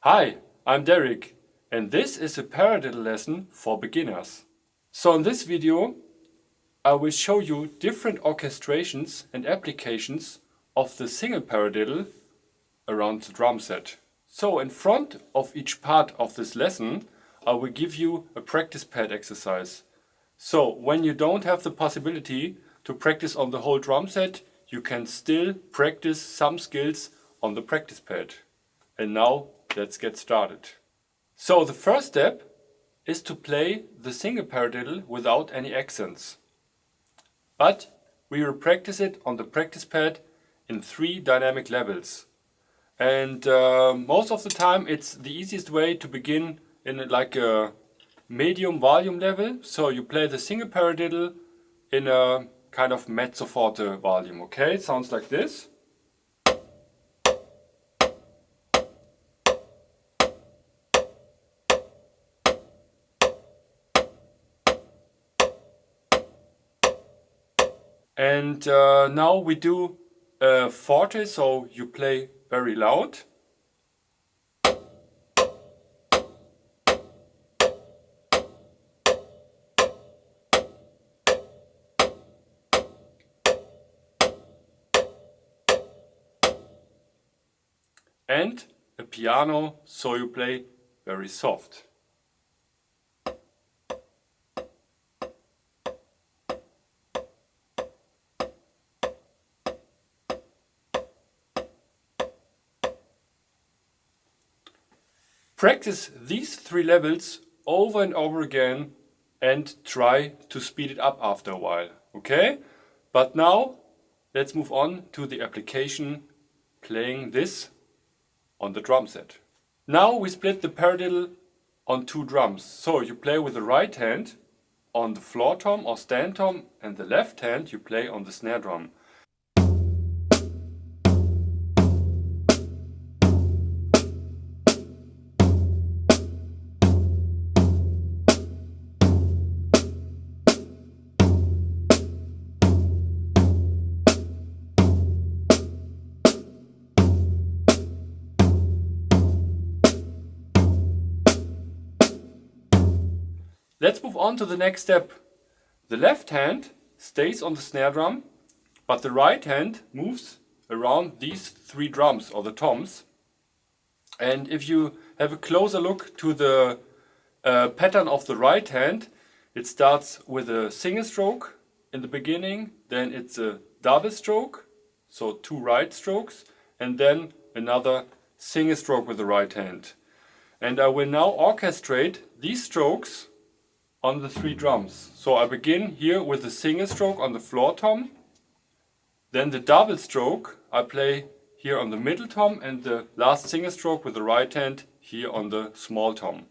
Hi, I'm Derek and this is a paradiddle lesson for beginners. So in this video I will show you different orchestrations and applications of the single paradiddle around the drum set. So in front of each part of this lesson I will give you a practice pad exercise. So when you don't have the possibility to practice on the whole drum set, you can still practice some skills on the practice pad. And now let's get started. So the first step is to play the single paradiddle without any accents. But we will practice it on the practice pad in 3 dynamic levels. And most of the time it's the easiest way to begin in like a medium volume level. So you play the single paradiddle in a kind of mezzo forte volume. Okay, it sounds like this. And now we do forte, so you play very loud. And a piano, so you play very soft. Practice these 3 levels over and over again and try to speed it up after a while, okay? But now let's move on to the application playing this on the drum set. Now we split the paradiddle on 2 drums. So you play with the right hand on the floor tom or stand tom and the left hand you play on the snare drum. Let's move on to the next step. The left hand stays on the snare drum, but the right hand moves around these 3 drums or the toms. And if you have a closer look to the pattern of the right hand, it starts with a single stroke in the beginning, then it's a double stroke, so 2 right strokes, and then another single stroke with the right hand. And I will now orchestrate these strokes on the 3 drums. So I begin here with the single stroke on the floor tom, then the double stroke I play here on the middle tom, and the last single stroke with the right hand here on the small tom.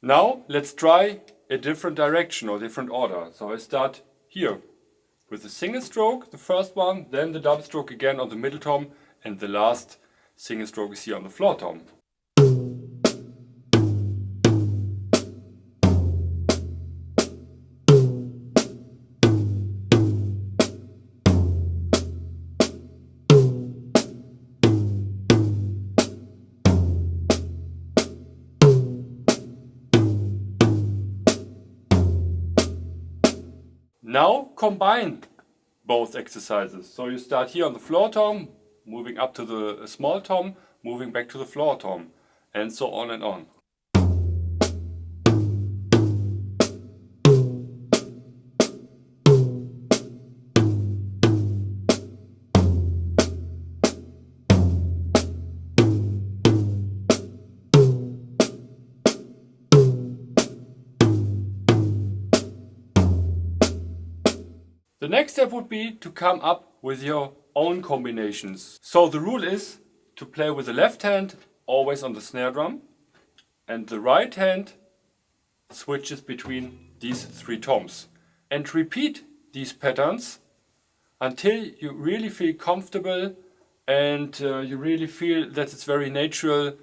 Now let's try a different direction or different order. So I start here with the single stroke, the first one, then the double stroke again on the middle tom, and the last single stroke is here on the floor tom. Now combine both exercises. So you start here on the floor tom, moving up to the small tom, moving back to the floor tom, and so on and on. The next step would be to come up with your own combinations. So the rule is to play with the left hand always on the snare drum, and the right hand switches between these 3 toms. And repeat these patterns until you really feel comfortable and you really feel that it's very natural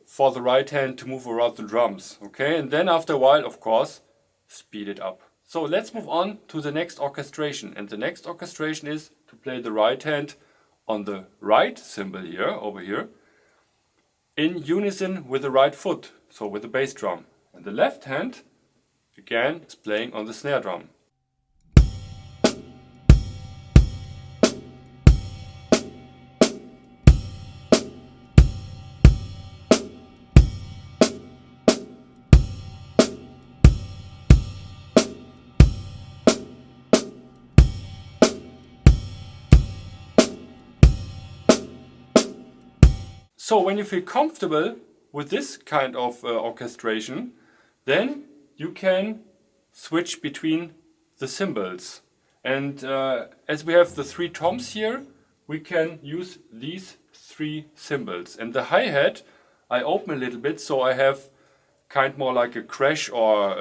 for the right hand to move around the drums. Okay, and then after a while, of course, speed it up. So let's move on to the next orchestration. And the next orchestration is to play the right hand on the right cymbal here, over here, in unison with the right foot, so with the bass drum. And the left hand, again, is playing on the snare drum. So when you feel comfortable with this kind of orchestration, then you can switch between the cymbals. And as we have the 3 toms here, we can use these 3 cymbals. And the hi-hat I open a little bit, so I have kind more like a crash or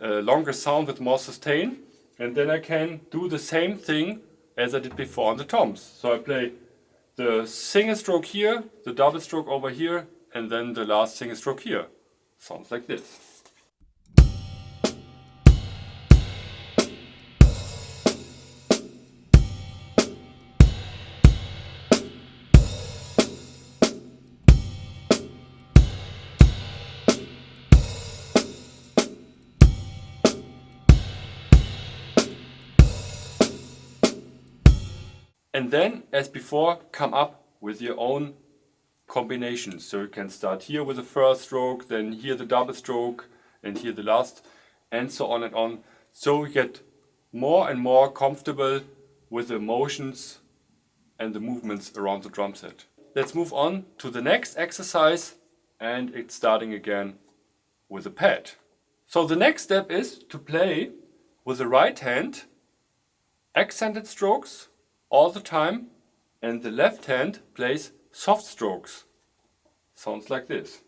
a longer sound with more sustain. And then I can do the same thing as I did before on the toms. So I play the single stroke here, the double stroke over here, and then the last single stroke here. Sounds like this. And then, as before, come up with your own combinations. So you can start here with the first stroke, then here the double stroke, and here the last, and so on and on. So we get more and more comfortable with the motions and the movements around the drum set. Let's move on to the next exercise, and it's starting again with a pad. So the next step is to play with the right hand accented strokes all the time, and the left hand plays soft strokes. Sounds like this.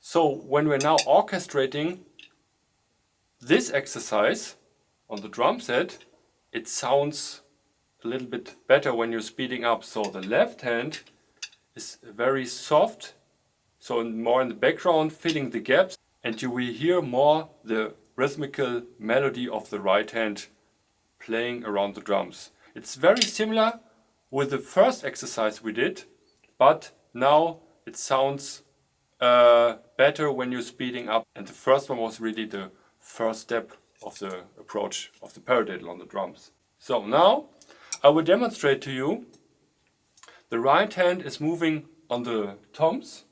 So when we're now orchestrating this exercise on the drum set, it sounds a little bit better when you're speeding up. So the left hand is very soft, so more in the background, filling the gaps, and you will hear more the rhythmical melody of the right hand playing around the drums. It's very similar with the first exercise we did, but now it sounds better when you're speeding up. And the first one was really the first step of the approach of the paradiddle on the drums. So now I will demonstrate to you. The right hand is moving on the toms,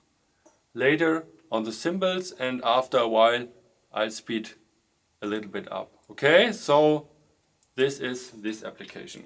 later on the cymbals, and after a while I'll speed a little bit up. Okay, so this is this application.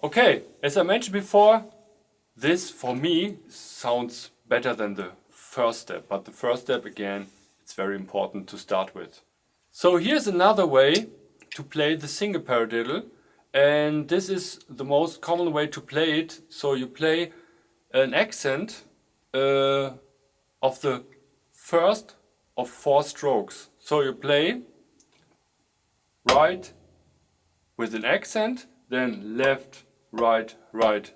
Okay, as I mentioned before, this for me sounds better than the first step, but the first step again, it's very important to start with. So here's another way to play the single paradiddle, and this is the most common way to play it. So you play an accent of the first of 4 strokes. So you play right with an accent, then left, right, right,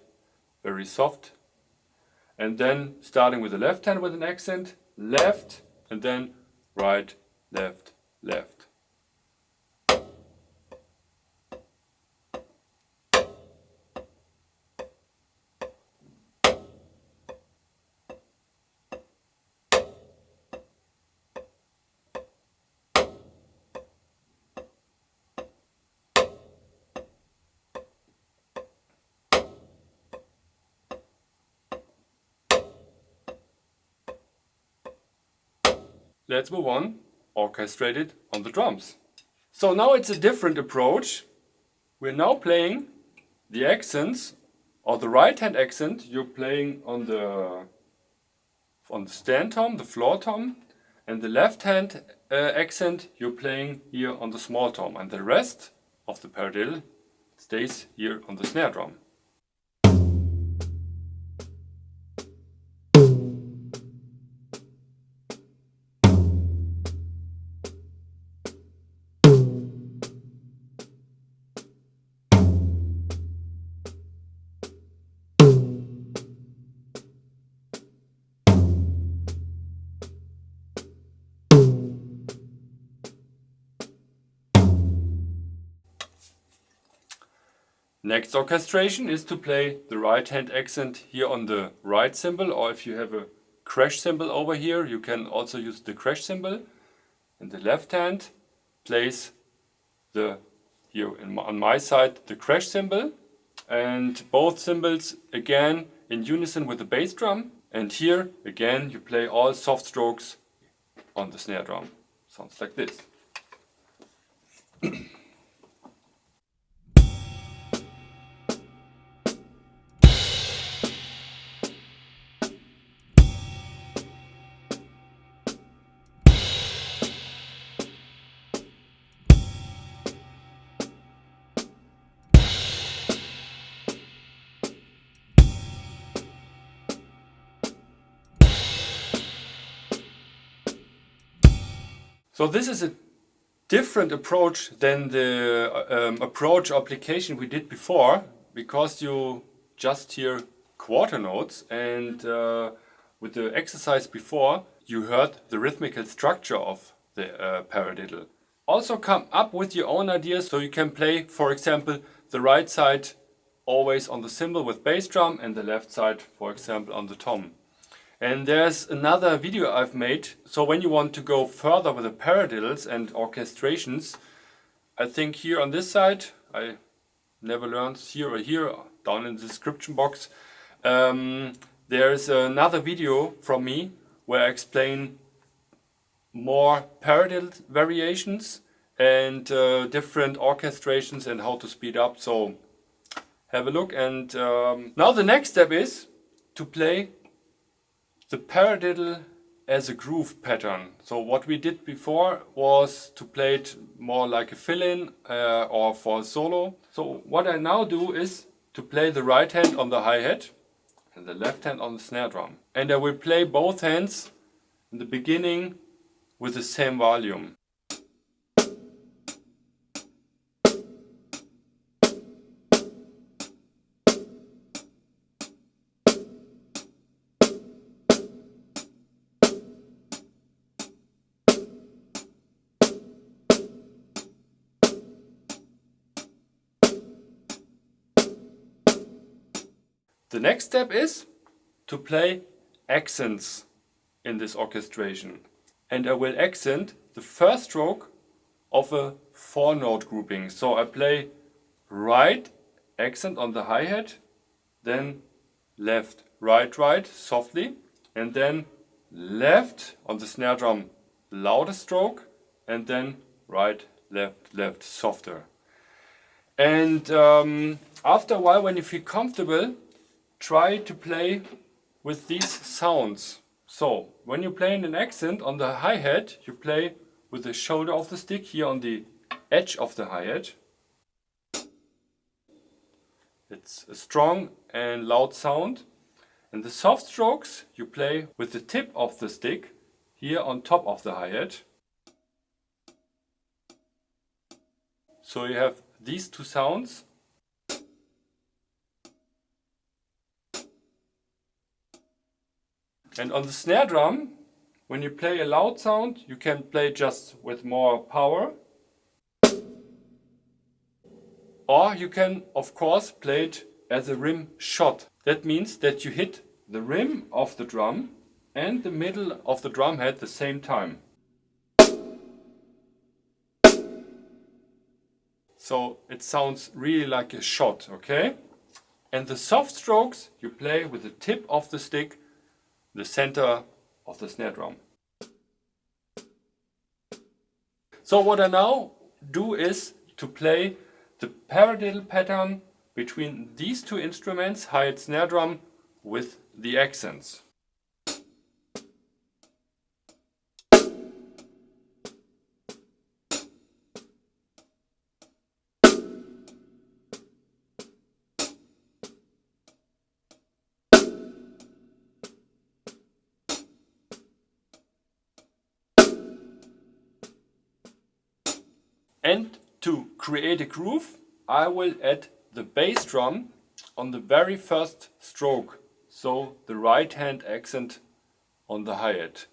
very soft. And then starting with the left hand with an accent, left, and then right, left, left. Let's move on, orchestrated on the drums. So now it's a different approach. We're now playing the accents, or the right hand accent you're playing on the stand tom, the floor tom, and the left hand accent you're playing here on the small tom, and the rest of the paradiddle stays here on the snare drum. Next orchestration is to play the right hand accent here on the right cymbal, or if you have a crash cymbal over here, you can also use the crash cymbal. And the left hand plays here on my side the crash cymbal, and both cymbals again in unison with the bass drum. And here again you play all soft strokes on the snare drum. Sounds like this. So this is a different approach than the approach application we did before, because you just hear quarter notes, and with the exercise before you heard the rhythmical structure of the paradiddle. Also come up with your own ideas, so you can play, for example, the right side always on the cymbal with bass drum and the left side, for example, on the tom. And there's another video I've made, so when you want to go further with the paradiddles and orchestrations, I think here on this side, I never learned here or here, down in the description box, there's another video from me where I explain more paradiddle variations and different orchestrations and how to speed up, so have a look. And now the next step is to play the paradiddle as a groove pattern. So what we did before was to play it more like a fill-in or for a solo. So what I now do is to play the right hand on the hi-hat and the left hand on the snare drum. And I will play both hands in the beginning with the same volume. The next step is to play accents in this orchestration. And I will accent the first stroke of a 4-note grouping. So I play right accent on the hi-hat, then left, right, right, softly, and then left on the snare drum, louder stroke, and then right, left, left, softer. And after a while, when you feel comfortable, try to play with these sounds. So when you play in an accent on the hi-hat, you play with the shoulder of the stick here on the edge of the hi-hat. It's a strong and loud sound. And the soft strokes you play with the tip of the stick here on top of the hi-hat. So you have these two sounds. And on the snare drum, when you play a loud sound, you can play just with more power. Or you can, of course, play it as a rim shot. That means that you hit the rim of the drum and the middle of the drum head at the same time. So it sounds really like a shot, okay? And the soft strokes you play with the tip of the stick, the center of the snare drum. So what I now do is to play the paradiddle pattern between these two instruments, hi-hat, snare drum, with the accents. And to create a groove, I will add the bass drum on the very first stroke, so the right hand accent on the hi-hat.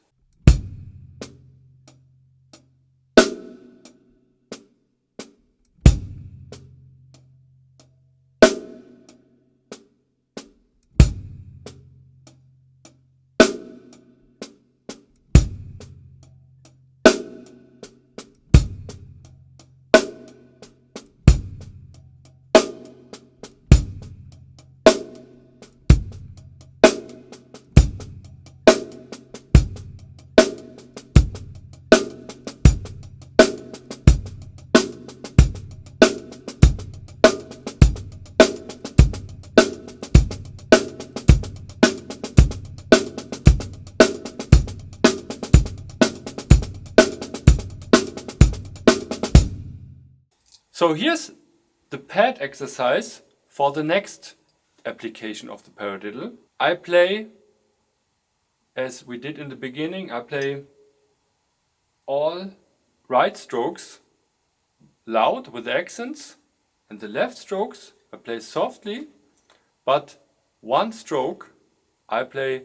So here's the pad exercise for the next application of the paradiddle. I play, as we did in the beginning, I play all right strokes loud with accents, and the left strokes I play softly, but one stroke I play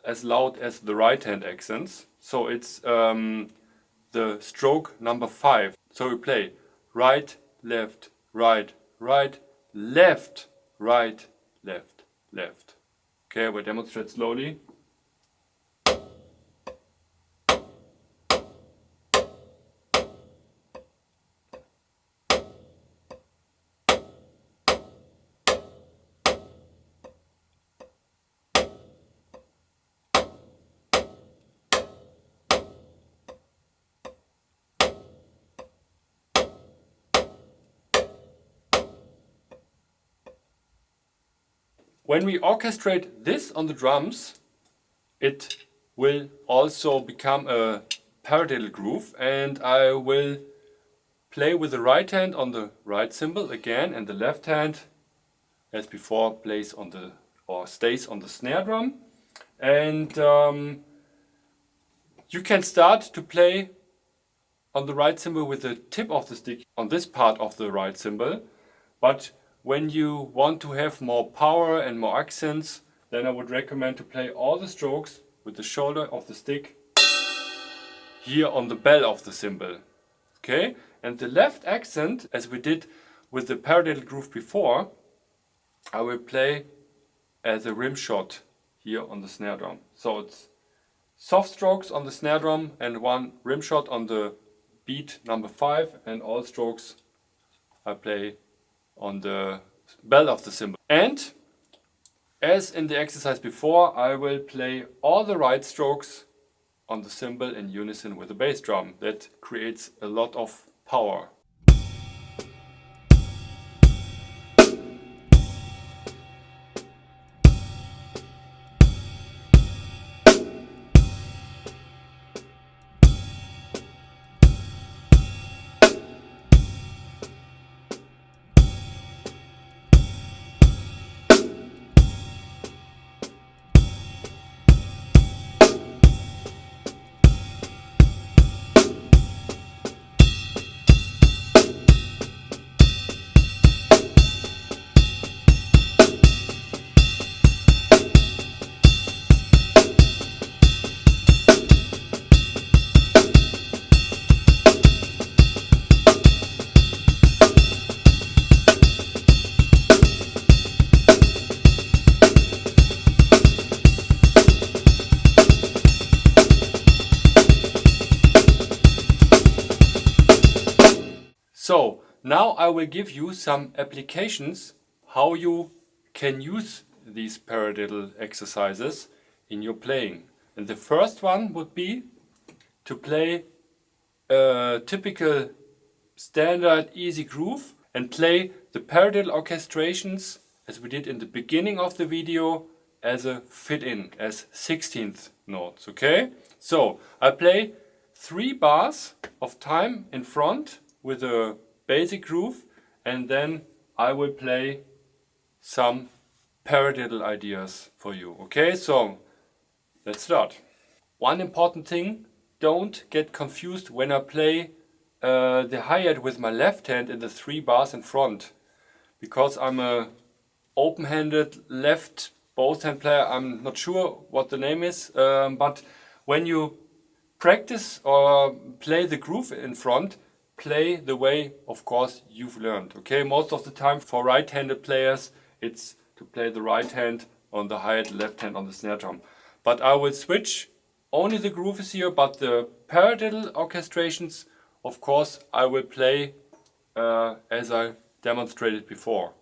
as loud as the right hand accents. So it's the stroke number 5. So we play right, left, right, right, left, right, left, left. Okay, I will demonstrate slowly. When we orchestrate this on the drums, it will also become a paradiddle groove, and I will play with the right hand on the right cymbal again, and the left hand, as before, plays on the or stays on the snare drum. And you can start to play on the right cymbal with the tip of the stick on this part of the right cymbal, but when you want to have more power and more accents, then I would recommend to play all the strokes with the shoulder of the stick here on the bell of the cymbal. Okay? And the left accent, as we did with the paradiddle groove before, I will play as a rim shot here on the snare drum. So it's soft strokes on the snare drum and one rim shot on the beat number 5, and all strokes I play on the bell of the cymbal. And as in the exercise before, I will play all the right strokes on the cymbal in unison with the bass drum. That creates a lot of power. now I will give you some applications how you can use these paradiddle exercises in your playing. And the first one would be to play a typical standard easy groove and play the paradiddle orchestrations as we did in the beginning of the video as a fit-in, as 16th notes, okay? So I play 3 bars of time in front with a basic groove, and then I will play some paradiddle ideas for you, okay? So let's start. One important thing, don't get confused when I play the hi-hat with my left hand in the 3 bars in front, because I'm a open-handed left both hand player. I'm not sure what the name is, but when you practice or play the groove in front, play the way, of course, you've learned, okay? Most of the time for right-handed players it's to play the right hand on the hi-hat, left hand on the snare drum. But I will switch, only the groove is here, but the paradiddle orchestrations, of course, I will play as I demonstrated before.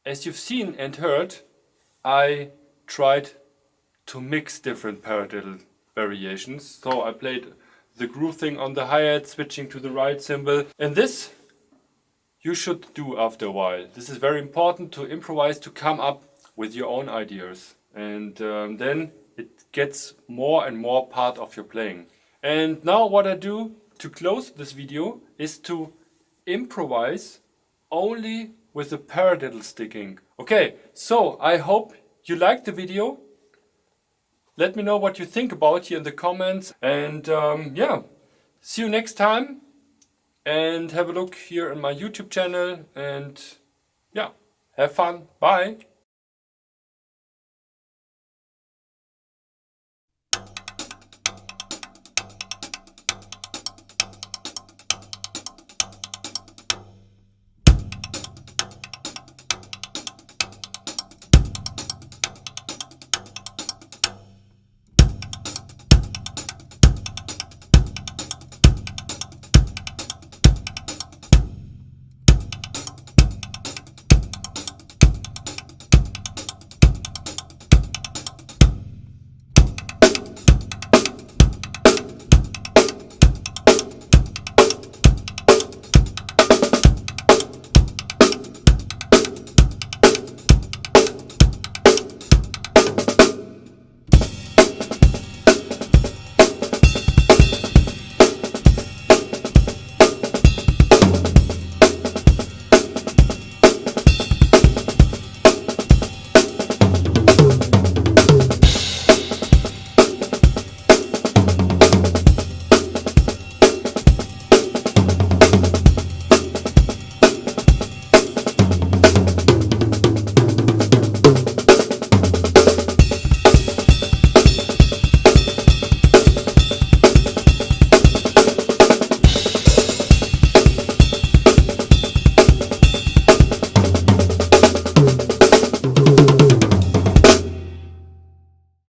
As you've seen and heard, I tried to mix different paradiddle variations. So I played the groove thing on the hi-hat, switching to the right cymbal. And this you should do after a while. This is very important to improvise, to come up with your own ideas. And then it gets more and more part of your playing. And now what I do to close this video is to improvise only with the paradiddle sticking. Okay, so I hope you liked the video. Let me know what you think about here in the comments. And yeah, see you next time. And have a look here on my YouTube channel. And yeah, have fun. Bye.